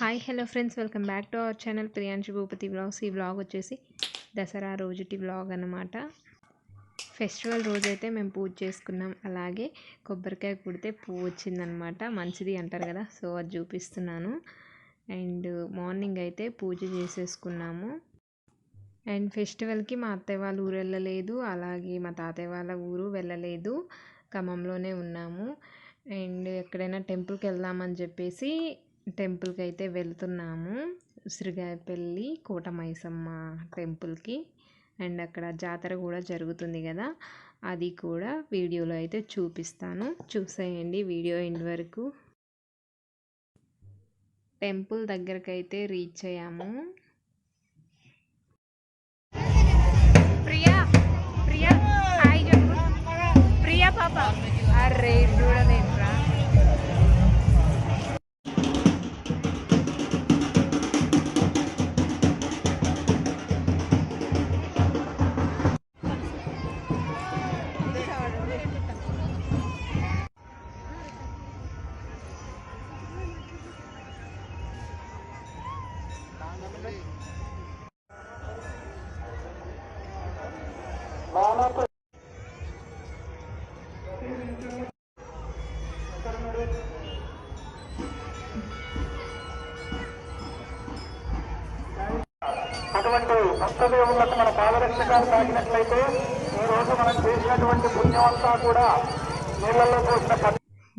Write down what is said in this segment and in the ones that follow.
Hi hello friends, welcome back to our channel Priyanshi Bhupathi vlogs. ఈ vlog వచ్చేసి దసరా రోజుటి vlog అన్నమాట. ఫెస్టివల్ రోజైతే మేము పూజ చేసుకున్నాం. అలాగే కొబ్బరికాయ కుడితే పువ్వు వచ్చిందనమాట. మంచిది అంటారు కదా, సో అది చూపిస్తున్నాను. అండ్ మార్నింగ్ అయితే పూజ చేసేసుకున్నాము. అండ్ ఫెస్టివల్కి మా అత్తయ్య వాళ్ళ ఊరు వెళ్ళలేదు, అలాగే మా తాతయ్య వాళ్ళ ఊరు వెళ్ళలేదు, ఖమ్మంలోనే ఉన్నాము. అండ్ ఎక్కడైనా టెంపుల్కి వెళ్దామని చెప్పేసి టెంపుల్కి అయితే వెళ్తున్నాము. ఉసిరిగాయపల్లి కోట మైసమ్మ టెంపుల్కి. అండ్ అక్కడ జాతర కూడా జరుగుతుంది కదా, అది కూడా వీడియోలో అయితే చూపిస్తాను, చూసేయండి వీడియో ఎండ్ వరకు. టెంపుల్ దగ్గరకు అయితే రీచ్ అయ్యాము. ప్రియా ప్రియా హాయ్ చెప్పు. ప్రియా పాప అరే చూడలేదురా. అటువంటి భక్తదేవులకు మన పాదరక్షకాలు తాకినట్లయితే ఈ రోజు మనం చేసినటువంటి పుణ్యమంతా కూడా నీళ్ళల్లో పోసిన.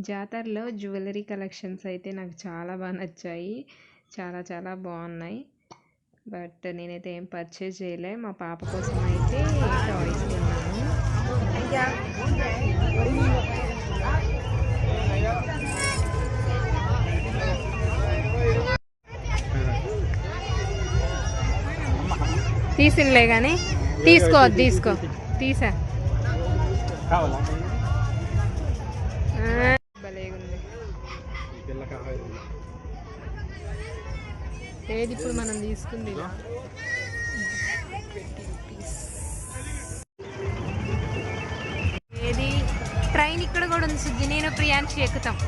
జాతరలో జ్యువెలరీ కలెక్షన్స్ అయితే నాకు చాలా బాగా నచ్చాయి, చాలా చాలా బాగున్నాయి. బట్ నేనైతే ఏం పర్చేజ్ చేయలే. మా పాప కోసం అయితే టాయ్స్ కొన్నాను. తీసినలే కానీ తీసుకో తీసా భలేగుంది. ఏది ఇప్పుడు మనం తీసుకుంది ఏది ట్రైన్ ఇక్కడ కూడా ఉంది సుజ్జి, నేను ప్రియాంశి ఎక్కుతాం.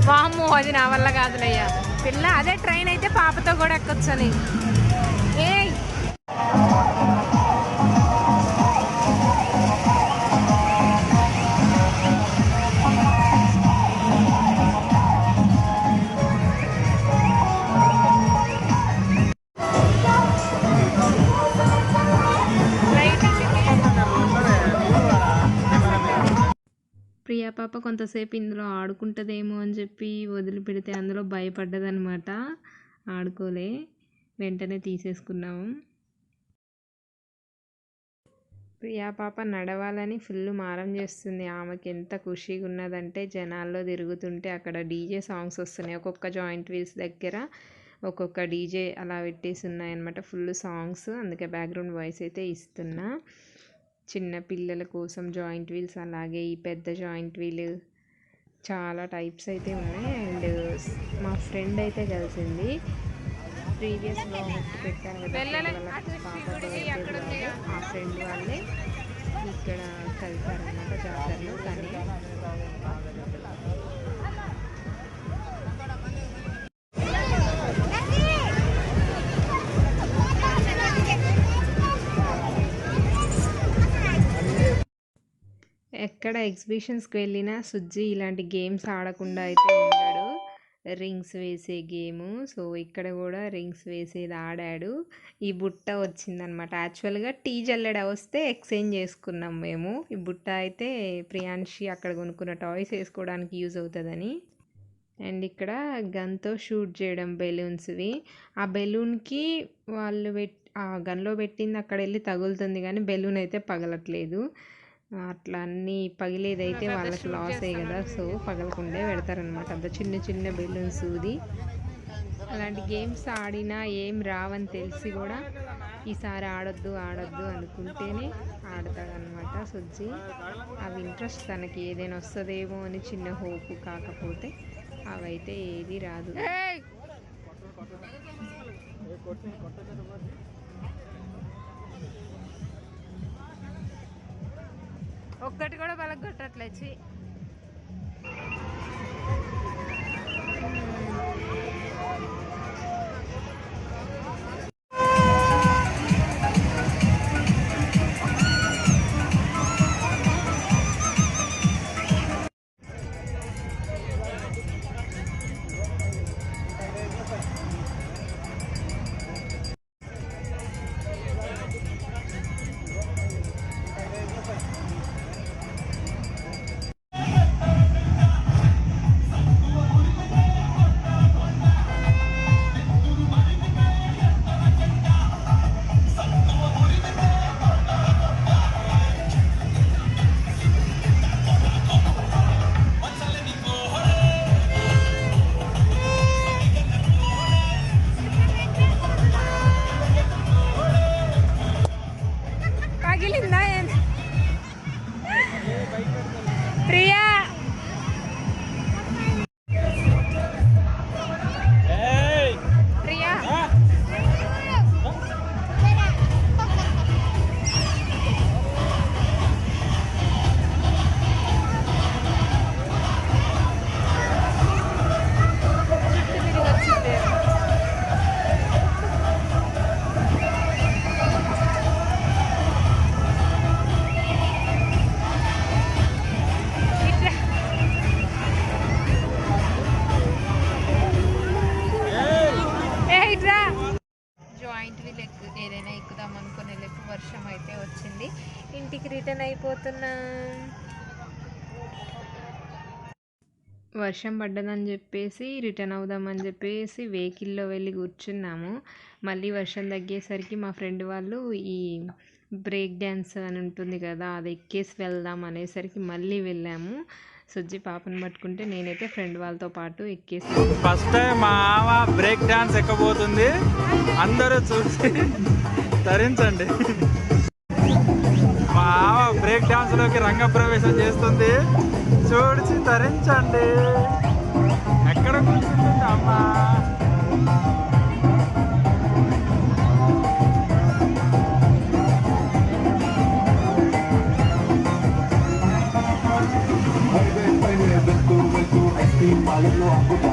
వామ్మో అది నా వల్ల కాదులయ్యా పిల్ల. అదే ట్రైన్ అయితే పాపతో కూడా ఎక్కొచ్చని. ఏ ప్రియా పాప కొంతసేపు ఇందులో ఆడుకుంటుందేమో అని చెప్పి వదిలిపెడితే అందులో భయపడ్డదనమాట, ఆడుకోలే, వెంటనే తీసేసుకున్నాము. ప్రియా పాప నడవాలని ఫుల్ మారం చేస్తుంది. ఆమెకి ఎంత ఖుషిగా ఉన్నదంటే జనాల్లో తిరుగుతుంటే అక్కడ డీజే సాంగ్స్ వస్తున్నాయి. ఒక్కొక్క జాయింట్ వీల్స్ దగ్గర ఒక్కొక్క డీజే అలా పెట్టేసి ఉన్నాయన్నమాట, ఫుల్ సాంగ్స్. అందుకే బ్యాక్గ్రౌండ్ వాయిస్ అయితే ఇస్తున్నా. చిన్న పిల్లల కోసం జాయింట్ వీల్స్, అలాగే ఈ పెద్ద జాయింట్ వీల్, చాలా టైప్స్ అయితే ఉన్నాయి. అండ్ మా ఫ్రెండ్ అయితే కలిసింది, ప్రీవియస్ పెట్టాను కదా ఆ ఫ్రెండ్ వాళ్ళే ఇక్కడ కలిసారన్నమాట జాతరలో. కానీ ఎక్కడ ఎగ్జిబిషన్స్కి వెళ్ళినా సుజ్జి ఇలాంటి గేమ్స్ ఆడకుండా అయితే ఉండడు. రింగ్స్ వేసే గేము, సో ఇక్కడ కూడా రింగ్స్ వేసేది ఆడాడు. ఈ బుట్ట వచ్చిందనమాట. యాక్చువల్గా టీ జల్లెడ వస్తే ఎక్స్చేంజ్ చేసుకున్నాం మేము. ఈ బుట్ట అయితే ప్రియాంశి అక్కడ కొనుక్కున్న టాయ్స్ వేసుకోవడానికి యూజ్ అవుతుందని. అండ్ ఇక్కడ గన్తో షూట్ చేయడం బెలూన్స్వి. ఆ బెలూన్కి వాళ్ళు ఆ గన్లో పెట్టింది అక్కడ వెళ్ళి తగులుతుంది, కానీ బెలూన్ అయితే పగలట్లేదు. అట్లా అన్నీ పగిలేదైతే వాళ్ళకి లాసే కదా, సో పగలకుండా పెడతారనమాట. అంత చిన్న చిన్న బెలూన్స్ ఊది. అలాంటి గేమ్స్ ఆడినా ఏం రావని తెలిసి కూడా ఈసారి ఆడొద్దు అనుకుంటేనే ఆడతాడనమాట సుజ్జి. అవి ఇంట్రెస్ట్ తనకి, ఏదైనా వస్తుందేమో అని చిన్న హోపు. కాకపోతే అవైతే ఏది రాదు. ఒక్కటి కూడా పలగొట్టట్లేదు. వర్షం పడ్డదని చెప్పేసి రిటర్న్ అవుదామని చెప్పేసి వెహికల్లో వెళ్ళి కూర్చున్నాము. మళ్ళీ వర్షం తగ్గేసరికి మా ఫ్రెండ్ వాళ్ళు ఈ బ్రేక్ డ్యాన్స్ అని ఉంటుంది కదా, అది ఎక్కేసి వెళ్దాం అనేసరికి మళ్ళీ వెళ్ళాము. సుజ్జి పాపను పట్టుకుంటే నేనైతే ఫ్రెండ్ వాళ్ళతో పాటు ఎక్కేసాను. ఫస్ట్ టైం మా ఆవ బ్రేక్ డాన్స్ ఎక్కబోతుంది. అందరూ చూసి తరించండి. మా ఆవ బ్రేక్ డాన్స్లోకి రంగప్రవేశం చేస్తుంది. చూసి తరించండి. ఎక్కడ కూర్చుంటుంది అమ్మా? వెళ్తూ ఐస్ క్రీమ్ పాలల్లో అమ్ముతా